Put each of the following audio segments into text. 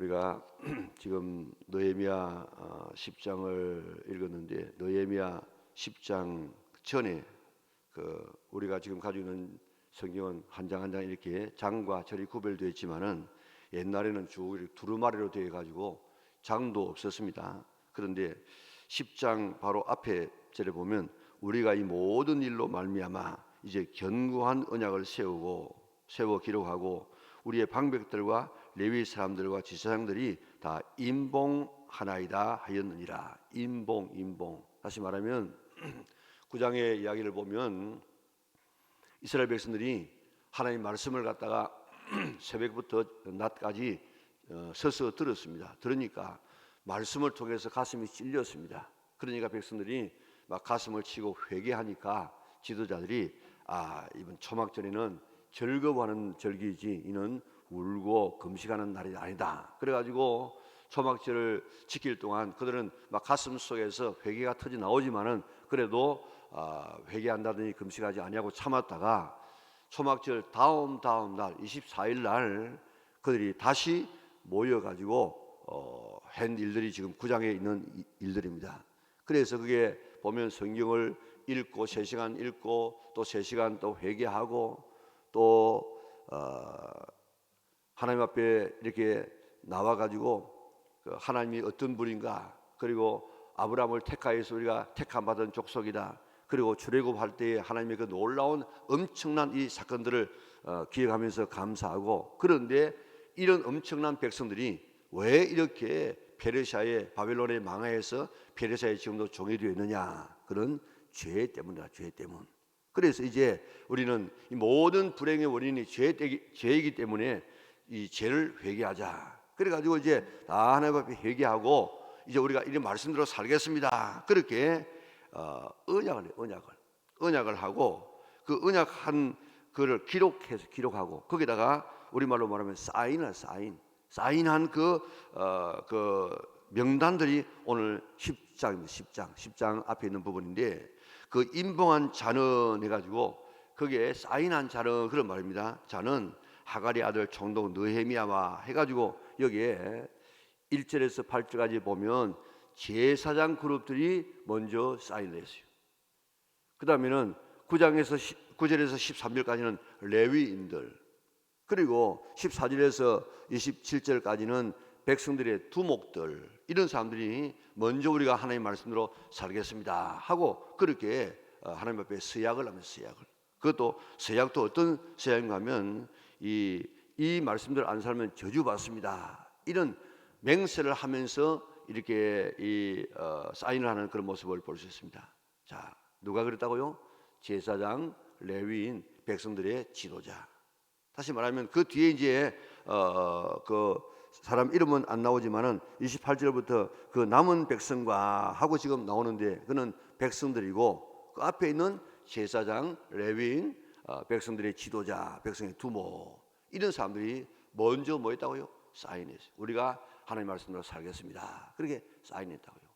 우리가 지금 느헤미야 10장을 읽었는데 느헤미야 10장 전에 우리가 지금 가지고 있는 성경은 한 장 한 장 이렇게 장과 절이 구별되어 있지만은 옛날에는 쭉 두루마리로 되어 가지고 장도 없었습니다. 그런데 10장 바로 앞에 절에 보면 우리가 이 모든 일로 말미암아 이제 견고한 언약을 세워 기록하고 우리의 방백들과 레위 사람들과 지사장들이 다 임봉하나이다 하였느니라. 임봉. 다시 말하면 9장의 이야기를 보면 이스라엘 백성들이 하나님 말씀을 갖다가 새벽부터 낮까지 서서 들었습니다. 들으니까 말씀을 통해서 가슴이 찔렸습니다. 그러니까 백성들이 막 가슴을 치고 회개하니까 지도자들이 이번 초막절에는 즐거워하는 절기이지 이는 울고 금식하는 날이 아니다. 그래가지고 초막절을 지킬 동안 그들은 막 가슴 속에서 회개가 터져 나오지만은 그래도 회개한다더니 금식하지 아니하고 참았다가 초막절 다음 날 24일 날 그들이 다시 모여가지고 한 일들이 지금 9장에 있는 일들입니다. 그래서 그게 보면 성경을 읽고 3시간 읽고 또 3시간 또 회개하고 또 하나님 앞에 이렇게 나와가지고 하나님이 어떤 분인가, 그리고 아브라함을 택하여서 우리가 택함 받은 족속이다, 그리고 출애굽할 때에 하나님의 그 놀라운 엄청난 이 사건들을 기억하면서 감사하고, 그런데 이런 엄청난 백성들이 왜 이렇게 페르시아의 바벨론의 망하에서 페르시아에 지금도 종이 되어 있느냐, 그런 죄 때문이다. 죄 때문. 그래서 이제 우리는 이 모든 불행의 원인이 죄이기 때문에 이 죄를 회개하자. 그래가지고 이제 다 하나님 앞에 회개하고 이제 우리가 이런 말씀대로 살겠습니다. 그렇게 언약을 하고 그 언약한 그를 기록하고 거기다가 우리말로 말하면 사인한 그 명단들이 오늘 10장 앞에 있는 부분인데, 그 임봉한 잔은 해가지고 거기에 사인한 잔은 그런 말입니다. 잔은 하갈의 아들 총독 느헤미야와 해가지고 여기에 1절에서 8절까지 보면 제사장 그룹들이 먼저 사인을 했어요. 그 다음에는 9절에서 13절까지는 레위인들, 그리고 14절에서 27절까지는 백성들의 두목들, 이런 사람들이 먼저 우리가 하나님의 말씀으로 살겠습니다 하고 그렇게 하나님 앞에 서약을 하면 그것도 서약도 어떤 서약인가 하면 이 말씀들 안 살면 저주받습니다, 이런 맹세를 하면서 이렇게 사인을 하는 그런 모습을 볼 수 있습니다. 자, 누가 그랬다고요? 제사장, 레위인, 백성들의 지도자. 다시 말하면 그 뒤에 이제 그 사람 이름은 안 나오지만은 28절부터 그 남은 백성과 하고 지금 나오는데 그는 백성들이고 그 앞에 있는 제사장, 레위인, 백성들의 지도자, 백성의 두모, 이런 사람들이 먼저 뭐 했다고요? 사인했어요. 우리가 하나님 말씀대로 살겠습니다. 그렇게 사인했다고요.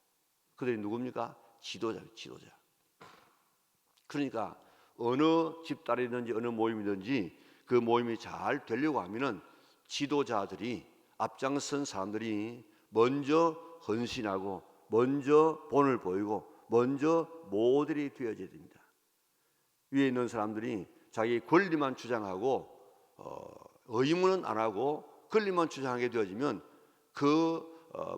그들이 누굽니까? 지도자. 그러니까 어느 집단이든지 어느 모임이든지 그 모임이 잘 되려고 하면은 지도자들이, 앞장선 사람들이 먼저 헌신하고 먼저 본을 보이고 먼저 모델이 되어져야 됩니다. 위에 있는 사람들이 자기 권리만 주장하고 의무는 안 하고 권리만 주장하게 되어지면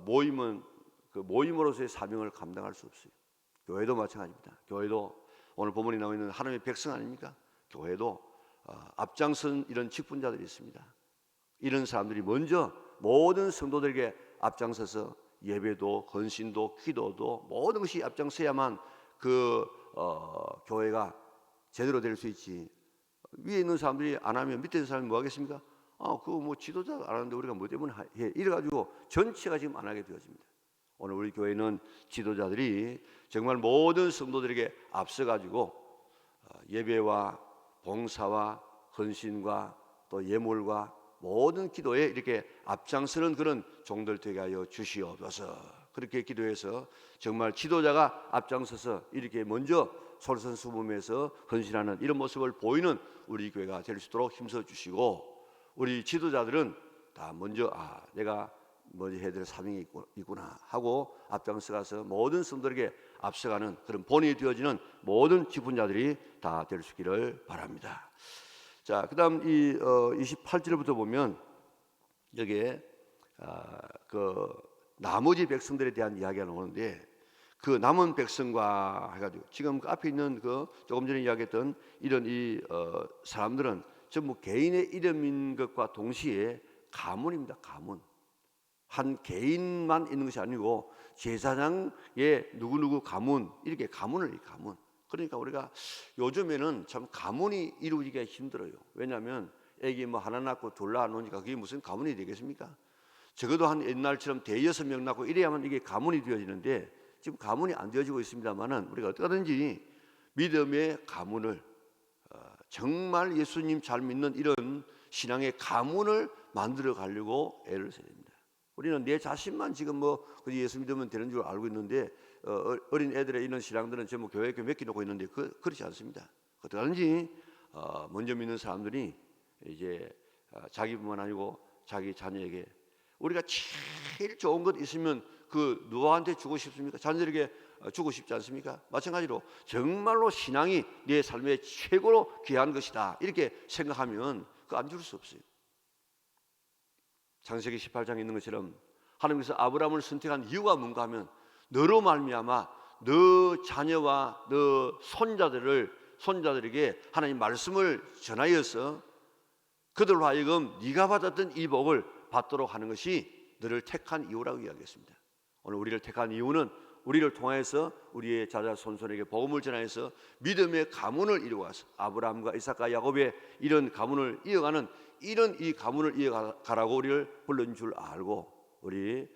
모임은 그 모임으로서의 사명을 감당할 수 없어요. 교회도 마찬가지입니다. 교회도 오늘 본문에 나와 있는 하나님의 백성 아닙니까? 교회도 앞장선 이런 직분자들이 있습니다. 이런 사람들이 먼저 모든 성도들에게 앞장서서 예배도, 헌신도, 기도도 모든 것이 앞장서야만 교회가 제대로 될 수 있지. 위에 있는 사람들이 안 하면 밑에 있는 사람이 뭐 하겠습니까? 그거 뭐 지도자가 안 하는데 우리가 뭐 때문에 해? 이래가지고 전체가 지금 안 하게 되어집니다. 오늘 우리 교회는 지도자들이 정말 모든 성도들에게 앞서가지고 예배와 봉사와 헌신과 또 예물과 모든 기도에 이렇게 앞장서는 그런 종들 되게 하여 주시옵소서. 그렇게 기도해서 정말 지도자가 앞장서서 이렇게 먼저 솔선수범해서 헌신하는 이런 모습을 보이는 우리 교회가 될 수 있도록 힘써 주시고, 우리 지도자들은 다 먼저 내가 해야 될 사명이 있구나 하고 앞장서가서 모든 성도에게 앞서가는 그런 본이 되어지는 모든 직분자들이 다 될 수 있기를 바랍니다. 자, 그다음 이 28절부터 보면 여기에 그 나머지 백성들에 대한 이야기가 나오는데, 그 남은 백성과 해가지고 지금 그 앞에 있는 그 조금 전에 이야기했던 이런 이 사람들은 전부 개인의 이름인 것과 동시에 가문입니다. 가문. 한 개인만 있는 것이 아니고 제사장의 누구누구 가문, 이렇게 가문을 가문. 그러니까 우리가 요즘에는 참 가문이 이루어지기가 힘들어요. 왜냐하면 애기 뭐 하나 낳고 둘 낳으니까 그게 무슨 가문이 되겠습니까? 적어도 한 옛날처럼 대여섯 명 낳고 이래야만 이게 가문이 되어지는데, 지금 가문이 안 되어지고 있습니다만은 우리가 어떻게든지 믿음의 가문을 정말 예수님 잘 믿는 이런 신앙의 가문을 만들어 가려고 애를 써야 됩니다. 우리는 내 자신만 지금 뭐 예수 믿으면 되는 줄 알고 있는데, 어린 애들의 이런 신앙들은 전부 교회에 맡겨놓고 있는데 그렇지 않습니다. 어떻게든지 먼저 믿는 사람들이 이제 자기뿐만 아니고 자기 자녀에게, 우리가 제일 좋은 것 있으면 그 누구한테 주고 싶습니까? 자녀들에게 주고 싶지 않습니까? 마찬가지로 정말로 신앙이 내 삶의 최고로 귀한 것이다 이렇게 생각하면 그 안 줄 수 없어요. 창세기 18장에 있는 것처럼 하나님께서 아브라함을 선택한 이유가 뭔가 하면, 너로 말미암아 너 자녀와 너 손자들에게 하나님 말씀을 전하여서 그들로 하여금 네가 받았던 이 복을 받도록 하는 것이 너를 택한 이유라고 이야기했습니다. 오늘 우리를 택한 이유는 우리를 통해서 우리의 자자손손에게 복음을 전하여서 믿음의 가문을 이루어가서 아브라함과 이삭과 야곱의 이런 가문을 이어가는, 이런 이 가문을 이어가라고 우리를 불른 줄 알고, 우리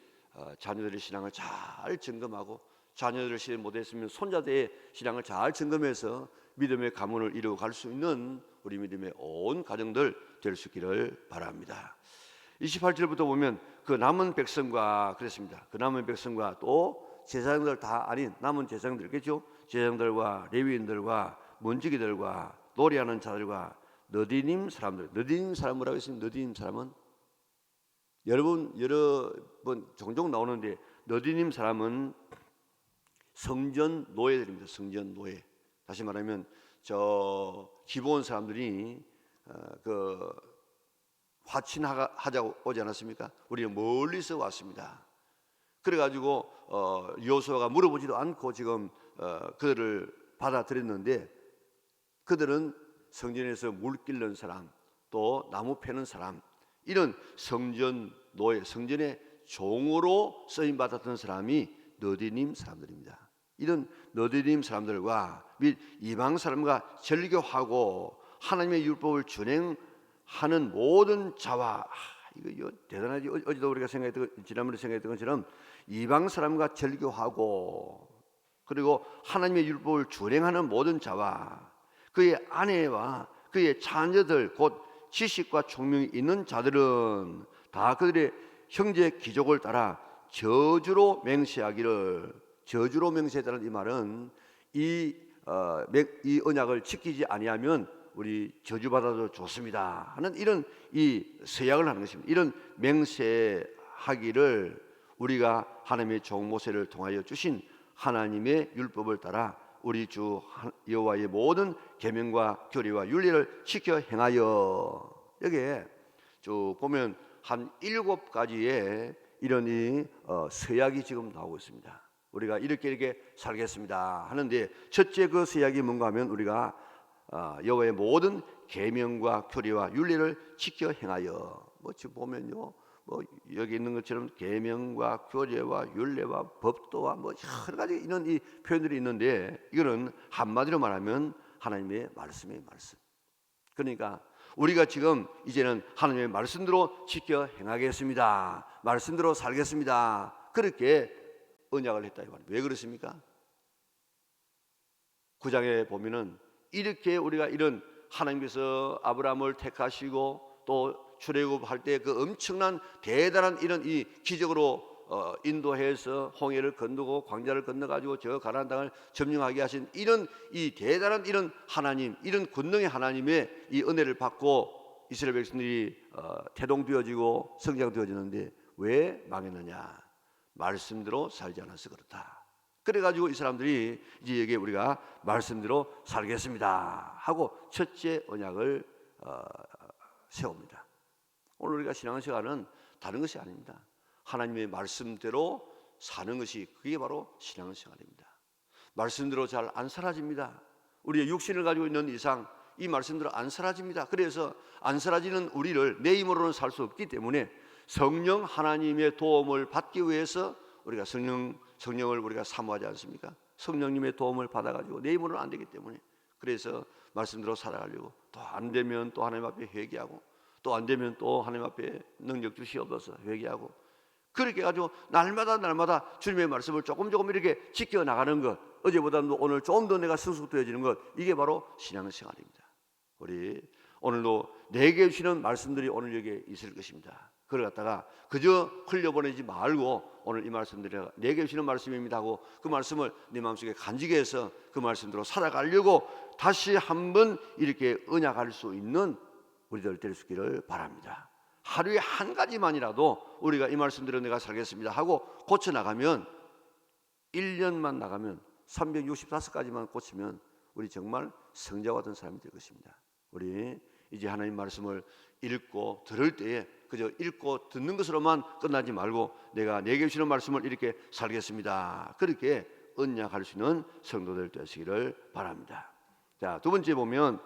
자녀들의 신앙을 잘 점검하고, 자녀들을 신앙 못했으면 손자들의 신앙을 잘 점검해서 믿음의 가문을 이루어갈 수 있는 우리 믿음의 온 가정들 될 수 있기를 바랍니다. 28절부터 보면 그 남은 백성과 그랬습니다. 그 남은 백성과 또 제사장들 다 아닌 남은 제사장들겠죠. 제사장들과 레위인들과 문지기들과 노래하는 자들과 너디님 사람들. 너디님 사람 뭐라고 했습니까? 너디님 사람은 여러 번 종종 나오는데, 너디님 사람은 성전 노예들입니다. 성전 노예. 다시 말하면 저 기브온 사람들이 그 화친하자고 오지 않았습니까? 우리는 멀리서 왔습니다. 그래가지고 여호수아가 물어보지도 않고 지금 그들을 받아들였는데, 그들은 성전에서 물 끓는 사람, 또 나무 패는 사람, 이런 성전 노예, 성전의 종으로 쓰임 받았던 사람이 너디님 사람들입니다. 이런 너디님 사람들과 및 이방 사람과 절교하고 하나님의 율법을 준행하는 모든 자와, 이거 대단하지. 어제도 우리가 생각했던, 지난번에 생각했던 것처럼 이방 사람과 절교하고, 그리고 하나님의 율법을 준행하는 모든 자와 그의 아내와 그의 자녀들, 곧 지식과 총명이 있는 자들은 다 그들의 형제 귀족을 따라 저주로 맹세하기를. 저주로 맹세했다는 이 말은 이 언약을 지키지 아니하면 우리 저주받아도 좋습니다 하는 이런 이 서약을 하는 것입니다. 이런 맹세하기를 우리가 하나님의 종 모세를 통하여 주신 하나님의 율법을 따라 우리 주 여호와의 모든 계명과 교리와 윤리를 지켜 행하여. 여기에 쭉 보면 한 7가지의 이런 이 서약이 지금 나오고 있습니다. 우리가 이렇게 살겠습니다 하는데, 첫째 그 서약이 뭔가 하면 우리가 여호와의 모든 계명과 교리와 윤리를 지켜 행하여. 뭐 지금 보면요, 뭐 여기 있는 것처럼 계명과 교례와 윤례와 법도와 뭐 여러 가지 이런 이 표현들이 있는데, 이거는 한마디로 말하면 하나님의 말씀이에요. 말씀. 그러니까 우리가 지금 이제는 하나님의 말씀대로 지켜 행하겠습니다, 말씀대로 살겠습니다, 그렇게 언약을 했다 이 말이에요. 왜 그렇습니까? 9장에 보면은 이렇게 우리가 이런 하나님께서 아브라함을 택하시고 또 출애굽할 때 그 엄청난 대단한 이런 이 기적으로 인도해서 홍해를 건너고 광야를 건너가지고 저 가나안 땅을 점령하게 하신 이런 이 대단한 이런 하나님, 이런 권능의 하나님의 이 은혜를 받고 이스라엘 백성들이 태동되어지고 성장되어지는데, 왜 망했느냐? 말씀대로 살지 않아서 그렇다. 그래가지고 이 사람들이 이제 여기에 우리가 말씀대로 살겠습니다 하고 첫째 언약을 세웁니다. 오늘 우리가 신앙생활은 다른 것이 아닙니다. 하나님의 말씀대로 사는 것이 그게 바로 신앙생활입니다. 말씀대로 잘 안 사라집니다. 우리의 육신을 가지고 있는 이상 이 말씀대로 안 사라집니다. 그래서 안 사라지는 우리를 내 힘으로는 살 수 없기 때문에 성령 하나님의 도움을 받기 위해서 우리가 성령을 우리가 사모하지 않습니까? 성령님의 도움을 받아가지고 내 힘으로는 안 되기 때문에 그래서 말씀대로 살아가려고 또 안 되면 또 하나님 앞에 회개하고 또 안 되면 또 하나님 앞에 능력 주시옵소서 회개하고 그렇게 해가지고 날마다 주님의 말씀을 조금 이렇게 지켜나가는 것 어제보다 오늘 좀 더 내가 성숙되어지는 것 이게 바로 신앙생활입니다. 우리 오늘도 내게 주시는 말씀들이 오늘 여기에 있을 것입니다. 그걸 갖다가 그저 흘려보내지 말고 오늘 이 말씀들이 내게 주시는 말씀입니다 하고 그 말씀을 내 마음속에 간직히 해서 그 말씀대로 살아가려고 다시 한번 이렇게 언약할 수 있는 우리들 될 수 있기를 바랍니다. 하루에 한 가지만이라도 우리가 이 말씀대로 내가 살겠습니다 하고 고쳐나가면 1년만 나가면 365가지만 고치면 우리 정말 성자와 같은 사람이 될 것입니다. 우리 이제 하나님 말씀을 읽고 들을 때에 그저 읽고 듣는 것으로만 끝나지 말고 내가 내게 주시는 말씀을 이렇게 살겠습니다. 그렇게 언약할 수 있는 성도들 되시기를 바랍니다. 자, 두 번째 보면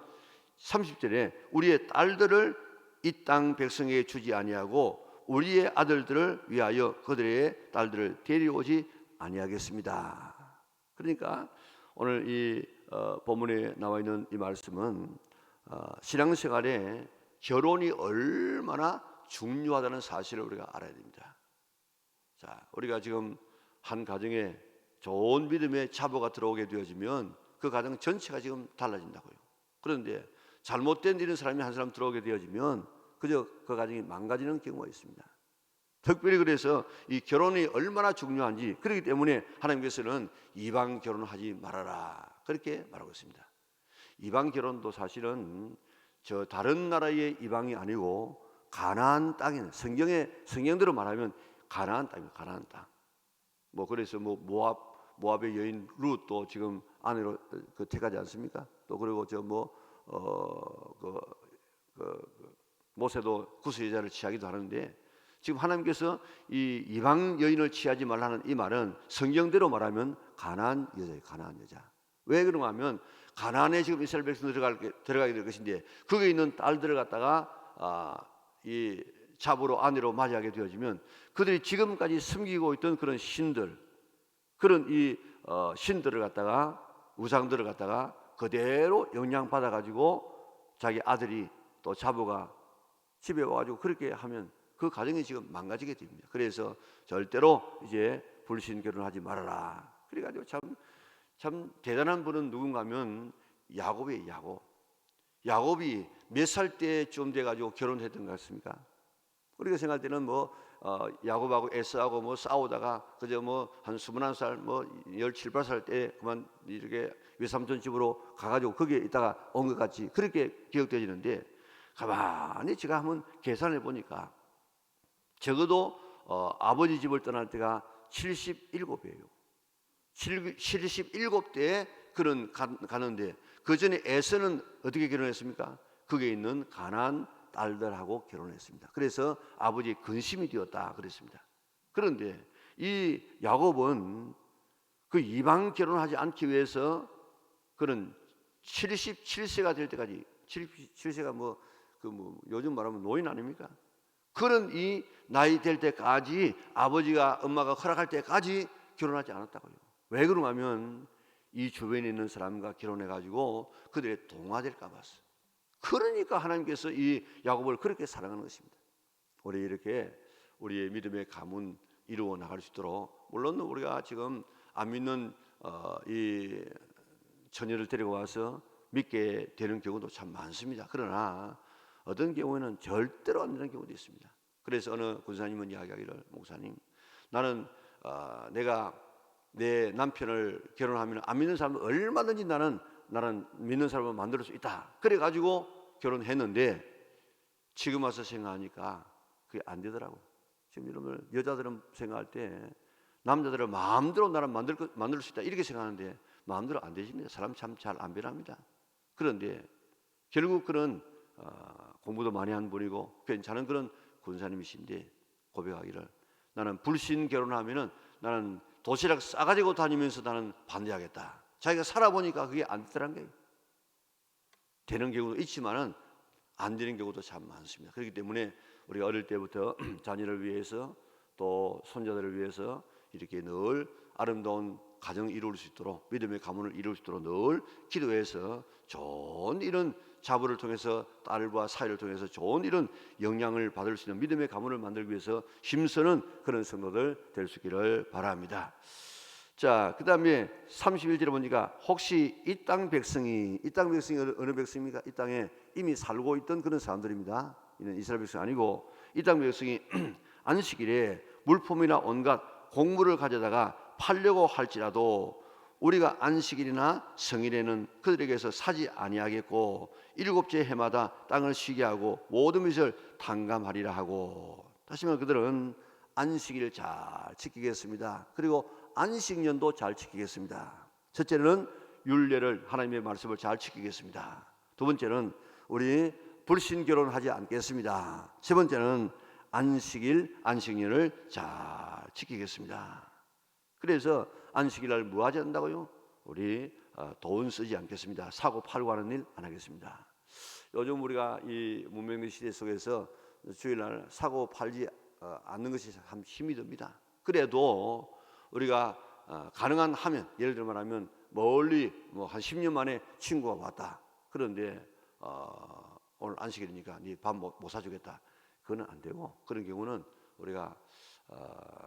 30절에 우리의 딸들을 이 땅 백성에게 주지 아니하고 우리의 아들들을 위하여 그들의 딸들을 데려오지 아니하겠습니다. 그러니까 오늘 이 본문에 나와 있는 이 말씀은 신앙생활에 결혼이 얼마나 중요하다는 사실을 우리가 알아야 됩니다. 자, 우리가 지금 한 가정에 좋은 믿음의 자보가 들어오게 되어지면 그 가정 전체가 지금 달라진다고요. 그런데 잘못된 일인 사람이 한 사람 들어오게 되어지면 그저 그 가정이 망가지는 경우가 있습니다. 특별히 그래서 이 결혼이 얼마나 중요한지 그렇기 때문에 하나님께서는 이방 결혼을 하지 말아라 그렇게 말하고 있습니다. 이방 결혼도 사실은 저 다른 나라의 이방이 아니고 가나안 땅에 성경대로 말하면 가나안 땅입니다. 가나안 땅. 뭐 그래서 뭐 모압의 여인 룻도 지금 아내로 그 택하지 않습니까? 또 그리고 저 모세도 구스여자를 취하기도 하는데 지금 하나님께서 이 이방 여인을 취하지 말라는 이 말은 성경대로 말하면 가나안 여자예요. 가나안 여자. 왜 그런가 하면 가나안에 지금 이스라엘 백성 들어가게 될 것인데 거기에 있는 딸들을 갖다가 이 잡으로 아내로 맞이하게 되어지면 그들이 지금까지 숨기고 있던 그런 신들 그런 이 신들을 갖다가 우상들을 갖다가 그대로 영향받아 가지고 자기 아들이 또 자부가 집에 와가지고 그렇게 하면 그 가정이 지금 망가지게 됩니다. 그래서 절대로 이제 불신 결혼하지 말아라. 그래가지고 참 대단한 분은 누군가 하면 야곱이에요. 야곱이 몇 살 때쯤 돼가지고 결혼했던 것 같습니까? 우리가 생각할 때는 뭐 야곱하고 에서하고 뭐 싸우다가 그저 뭐 한 21살 뭐 17, 18살 때 그만 이렇게 외삼촌 집으로 가가지고 거기에 있다가 온 것 같이 그렇게 기억되지는데 가만히 제가 한번 계산해 보니까 적어도 아버지 집을 떠날 때가 77이에요. 77대에 그런 가는데 그 전에 에서는 어떻게 결혼했습니까? 거기에 있는 가나안 딸들하고 결혼했습니다. 그래서 아버지의 근심이 되었다 그랬습니다. 그런데 이 야곱은 그 이방 결혼하지 않기 위해서 그런 77세가 될 때까지 77세가 요즘 말하면 노인 아닙니까? 그런 이 나이 될 때까지 아버지가 엄마가 허락할 때까지 결혼하지 않았다고요. 왜 그런가 하면 이 주변에 있는 사람과 결혼해가지고 그들의 동화될까 봤어요. 그러니까 하나님께서 이 야곱을 그렇게 사랑하는 것입니다. 우리 이렇게 우리의 믿음의 가문 이루어 나갈 수 있도록 물론 우리가 지금 안 믿는 이 처녀를 데리고 와서 믿게 되는 경우도 참 많습니다. 그러나 어떤 경우에는 절대로 안 되는 경우도 있습니다. 그래서 어느 군사님은 이야기하기를 목사님 나는 내가 내 남편을 결혼하면 안 믿는 사람은 얼마든지 나는 믿는 사람을 만들 수 있다. 그래가지고 결혼했는데 지금 와서 생각하니까 그게 안 되더라고. 지금 여러분 여자들은 생각할 때 남자들은 마음대로 나를 만들 수 있다 이렇게 생각하는데 마음대로 안 되십니다. 사람 참 잘 안 변합니다. 그런데 결국 그런 공부도 많이 한 분이고 괜찮은 그런 군사님이신데 고백하기를 나는 불신 결혼하면은 나는 도시락 싸가지고 다니면서 나는 반대하겠다. 자기가 살아보니까 그게 안 되더란 거예요. 되는 경우도 있지만은 안 되는 경우도 참 많습니다. 그렇기 때문에 우리가 어릴 때부터 자녀를 위해서 또 손자들을 위해서 이렇게 늘 아름다운 가정을 이룰 수 있도록 믿음의 가문을 이룰 수 있도록 늘 기도해서 좋은 이런 자부를 통해서 딸과 사이를 통해서 좋은 이런 영향을 받을 수 있는 믿음의 가문을 만들기 위해서 힘쓰는 그런 성도들 될 수 있기를 바랍니다. 자, 그 다음에 31절에 보니까 혹시 이 땅 백성이 어느 백성입니까? 이 땅에 이미 살고 있던 그런 사람들입니다. 이는 이스라엘 백성이 아니고 이 땅 백성이 안식일에 물품이나 온갖 곡물을 가져다가 팔려고 할지라도 우리가 안식일이나 성일에는 그들에게서 사지 아니하겠고 일곱째 해마다 땅을 쉬게 하고 모든 것을 탕감하리라 하고, 다시 말하면 그들은 안식일을 잘 지키겠습니다. 그리고 안식년도 잘 지키겠습니다. 첫째는 율례를, 하나님의 말씀을 잘 지키겠습니다. 두 번째는 우리 불신 결혼하지 않겠습니다. 세 번째는 안식년을 잘 지키겠습니다. 그래서 안식일날 뭐 하지 않는다고요? 우리 돈 쓰지 않겠습니다. 사고 팔고 하는 일 안 하겠습니다. 요즘 우리가 이 문명의 시대 속에서 주일날 사고 팔지 않는 것이 참 힘이 듭니다. 그래도 우리가 가능한 하면, 예를 들어 말하면 멀리 뭐 한 10년 만에 친구가 왔다. 그런데 오늘 안식일이니까 네 밥 못 사주겠다. 그건 안 되고, 그런 경우는 우리가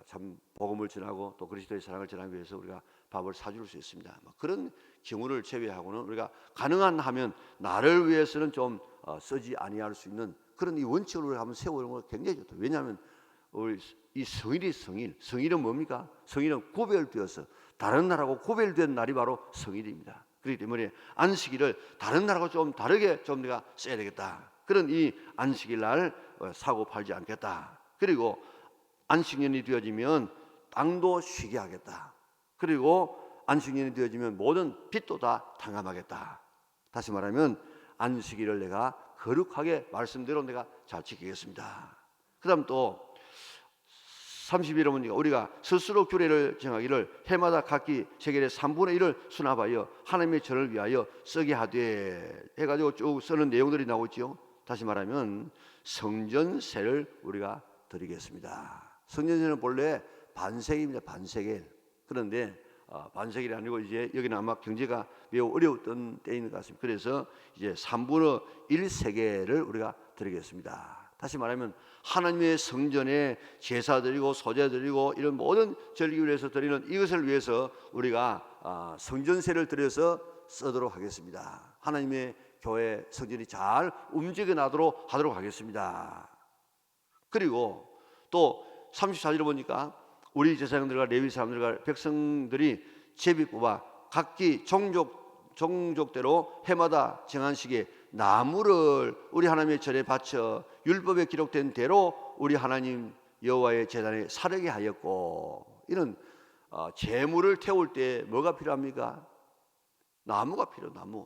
참 복음을 전하고 또 그리스도의 사랑을 전하기 위해서 우리가 밥을 사줄 수 있습니다. 그런 경우를 제외하고는 우리가 가능한 하면 나를 위해서는 좀 쓰지 아니할 수 있는 그런 이 원칙을 우리가 한번 세우는 거 굉장히 좋다. 왜냐하면 우리 이 성일이 성일은 뭡니까? 성일은 구별되어서 다른 날하고 구별된 날이 바로 성일입니다. 그렇기 때문에 안식일을 다른 날하고 좀 다르게 좀 내가 써야 되겠다. 그런 이 안식일 날 사고 팔지 않겠다. 그리고 안식년이 되어지면 땅도 쉬게 하겠다. 그리고 안식년이 되어지면 모든 빚도 다 탕감하겠다. 다시 말하면 안식일을 내가 거룩하게 말씀대로 내가 잘 지키겠습니다. 그 다음 또 30일에 보니까 우리가 스스로 규례를 정하기를 해마다 각기 세겔의 3분의 1을 수납하여 하나님의 전을 위하여 쓰게 하되 해가지고 쭉 쓰는 내용들이 나오고 있죠. 다시 말하면 성전세를 우리가 드리겠습니다. 성전세는 본래 반세기입니다. 반세겔. 그런데 반세겔이 아니고 이제 여기는 아마 경제가 매우 어려웠던 때인 것 같습니다. 그래서 이제 3분의 1 세겔을 우리가 드리겠습니다. 다시 말하면 하나님의 성전에 제사 드리고 소제 드리고 이런 모든 절기를 위해서 드리는 이것을 위해서 우리가 성전세를 들여서 쓰도록 하겠습니다. 하나님의 교회 성전이 잘 움직여 나도록 하도록 하겠습니다. 그리고 또 34절에 보니까 우리 제사장들과 레위 사람들과 백성들이 제비 뽑아 각기 종족대로 해마다 정한 시기에 나무를 우리 하나님의 전에 바쳐 율법에 기록된 대로 우리 하나님 여호와의 제단에 사르게 하였고, 이는 제물을 태울 때 뭐가 필요합니까? 나무가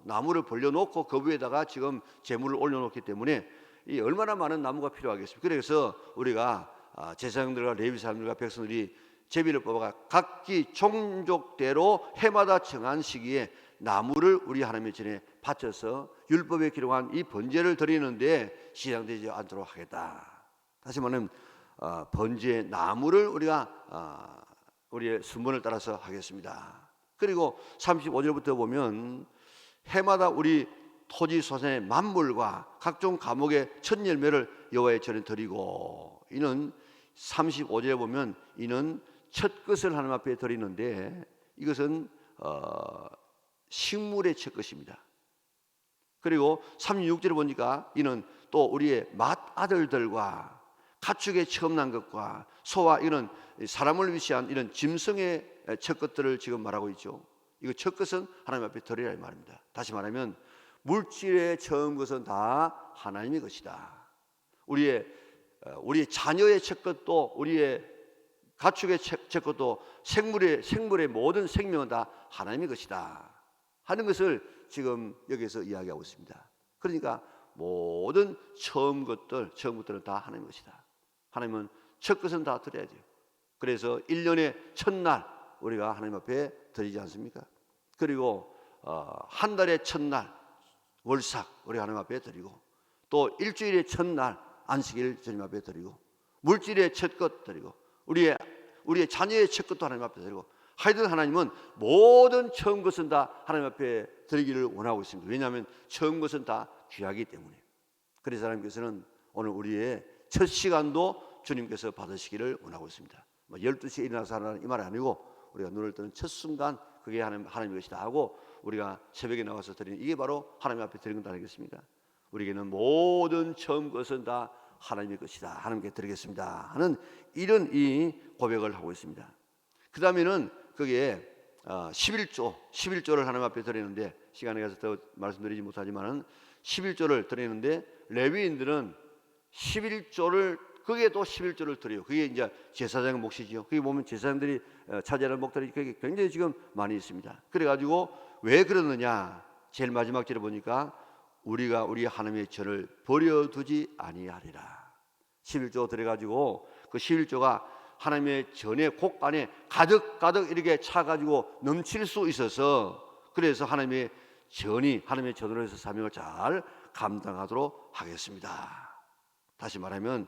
나무를 벌려놓고 그 위에다가 지금 제물을 올려놓기 때문에 이 얼마나 많은 나무가 필요하겠습니까? 그래서 우리가 제사장들과 레위 사람들과 백성들이 제비를 뽑아가 각기 종족대로 해마다 정한 시기에 나무를 우리 하나님의 전에 바쳐서 율법에 기록한 이 번제를 드리는데 지장되지 않도록 하겠다. 다시 말하면 번제 나무를 우리가 우리의 순번을 따라서 하겠습니다. 그리고 35절부터 보면 해마다 우리 토지 소산의 만물과 각종 과목의 첫 열매를 여호와의 전에 드리고, 이는 35절에 보면 이는 첫 것을 하나님 앞에 드리는데 이것은 식물의 첫 것입니다. 그리고 36절에 보니까 이는 또 우리의 맏아들들과 가축의 처음 난 것과 소와 이런 사람을 위시한 이런 짐승의 첫 것들을 지금 말하고 있죠. 이거 첫 것은 하나님 앞에 드리라 이 말입니다. 다시 말하면 물질의 처음 것은 다 하나님의 것이다. 우리의 우리 자녀의 첫 것도 우리의 가축의 첫 것도 생물의 모든 생명은 다 하나님의 것이다 하는 것을 지금 여기서 이야기하고 있습니다. 그러니까 모든 처음 것들은 다 하나님의 것이다. 하나님은 첫 것은 다 드려야 돼요. 그래서 1년의 첫날 우리가 하나님 앞에 드리지 않습니까? 그리고 한 달의 첫날 월삭 우리 하나님 앞에 드리고, 또 일주일의 첫날 안식일 주님 앞에 드리고, 물질의 첫 것 드리고, 우리의 자녀의 첫 것도 하나님 앞에 드리고, 하여튼 하나님은 모든 처음 것은 다 하나님 앞에 드리기를 원하고 있습니다. 왜냐하면 처음 것은 다 귀하기 때문에. 그래서 하나님께서는 오늘 우리의 첫 시간도 주님께서 받으시기를 원하고 있습니다. 12시에 일어나서 하라는 이 말이 아니고, 우리가 눈을 뜨는 첫 순간 그게 하나님의 것이다 하고 우리가 새벽에 나와서 드리는 이게 바로 하나님 앞에 드리는 것 아니겠습니까? 우리에게는 모든 처음 것은 다 하나님의 것이다, 하나님께 드리겠습니다 하는 이런 이 고백을 하고 있습니다. 그 다음에는 그게 11조를 하나님 앞에 드리는데, 시간에 가서 더 말씀드리지 못하지만 11조를 드리는데, 레위인들은 11조를 그게 또 11조를 드려요. 그게 이제 제사장의 몫이지요. 거기 보면 제사장들이 차지하는 몫들이 그게 굉장히 지금 많이 있습니다. 그래가지고 왜 그러느냐, 제일 마지막 절에 보니까 우리가 우리 하나님의 전을 버려두지 아니하리라. 11조 들어가지고 그 11조가 하나님의 전의 곡간에 가득 이렇게 차가지고 넘칠 수 있어서, 그래서 하나님의 전으로 해서 사명을 잘 감당하도록 하겠습니다. 다시 말하면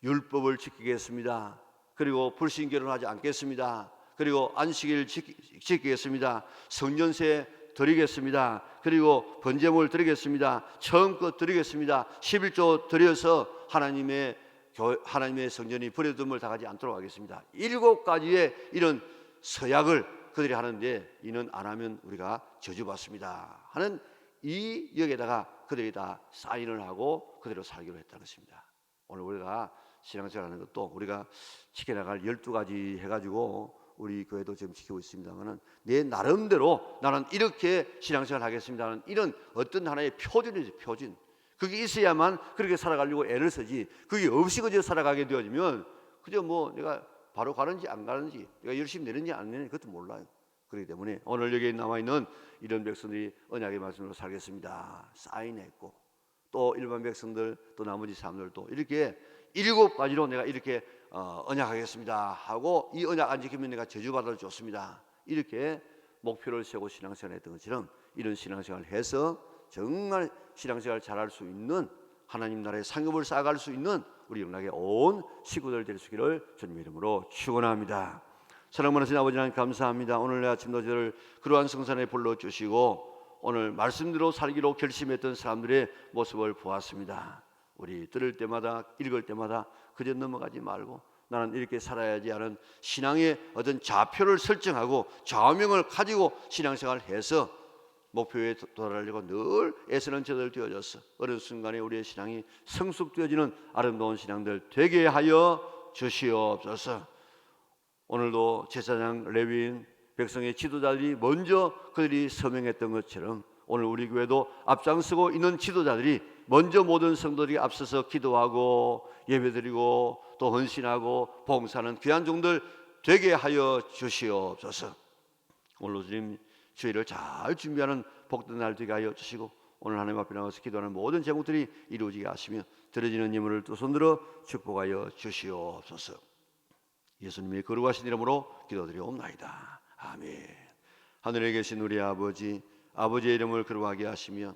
율법을 지키겠습니다. 그리고 불신결혼을 하지 않겠습니다. 그리고 안식일 지키겠습니다. 성전세 드리겠습니다. 그리고 번제물 드리겠습니다. 처음껏 드리겠습니다. 11조 드려서 하나님의 성전이 버려둠을 당하지 않도록 하겠습니다. 7가지의 이런 서약을 그들이 하는데, 이는 안 하면 우리가 저주받습니다 하는 이 여기에다가 그들이 다 사인을 하고 그대로 살기로 했다는 것입니다. 오늘 우리가 신앙생활 하는 것도 우리가 지켜나갈 12가지 해가지고 우리 교회도 지금 지키고 있습니다만은, 내 나름대로 나는 이렇게 신앙생활 하겠습니다 하는 이런 어떤 하나의 표준이죠. 표준. 그게 있어야만 그렇게 살아가려고 애를 쓰지, 그게 없이 그저 살아가게 되어지면 그저 뭐 내가 바로 가는지 안 가는지, 내가 열심히 내는지 안 내는지 그것도 몰라요. 그렇기 때문에 오늘 여기에 남아있는 이런 백성들이 언약의 말씀으로 살겠습니다 사인했고, 또 일반 백성들 또 나머지 사람들도 이렇게 7가지로 내가 이렇게 언약하겠습니다 하고, 이 언약 안 지키면 내가 저주받아 줬습니다, 이렇게 목표를 세우고 신앙생활 했던 것처럼 이런 신앙생활을 해서 정말 신앙생활을 잘할 수 있는, 하나님 나라의 상급을 쌓아갈 수 있는 우리 영락의 온 식구들 될 수 있기를 주님의 이름으로 축원합니다. 사랑하는 아버지 하나님 감사합니다. 오늘 아침도 저를 그러한 성산에 불러주시고 오늘 말씀대로 살기로 결심했던 사람들의 모습을 보았습니다. 우리 들을 때마다 읽을 때마다 그저 넘어가지 말고 나는 이렇게 살아야지 하는 신앙의 어떤 좌표를 설정하고 좌명을 가지고 신앙생활을 해서 목표에 도달하려고 늘 애쓰는 저들 되어져서 어느 순간에 우리의 신앙이 성숙되어지는 아름다운 신앙들 되게 하여 주시옵소서. 오늘도 제사장, 레위인, 백성의 지도자들이 먼저 그들이 서명했던 것처럼 오늘 우리 교회도 앞장서고 있는 지도자들이 먼저 모든 성도들이 앞서서 기도하고 예배드리고 또 헌신하고 봉사하는 귀한 종들 되게 하여 주시옵소서. 오늘 주님 주일을 잘 준비하는 복된 날 되게 하여 주시고, 오늘 하나님 앞에 나와서 기도하는 모든 제목들이 이루어지게 하시며 드려지는 예물을 두 손들어 축복하여 주시옵소서. 예수님의 거룩하신 이름으로 기도드리옵나이다. 아멘. 하늘에 계신 우리 아버지, 아버지의 이름을 거룩하게 하시며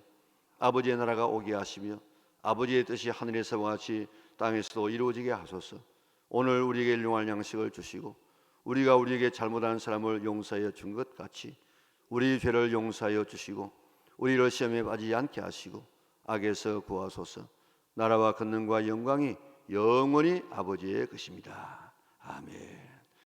아버지의 나라가 오게 하시며 아버지의 뜻이 하늘에서와 같이 땅에서도 이루어지게 하소서. 오늘 우리에게 일용할 양식을 주시고 우리가 우리에게 잘못한 사람을 용서하여 준 것 같이 우리 죄를 용서하여 주시고 우리를 시험에 빠지지 않게 하시고 악에서 구하소서. 나라와 권능과 영광이 영원히 아버지의 것입니다. 아멘.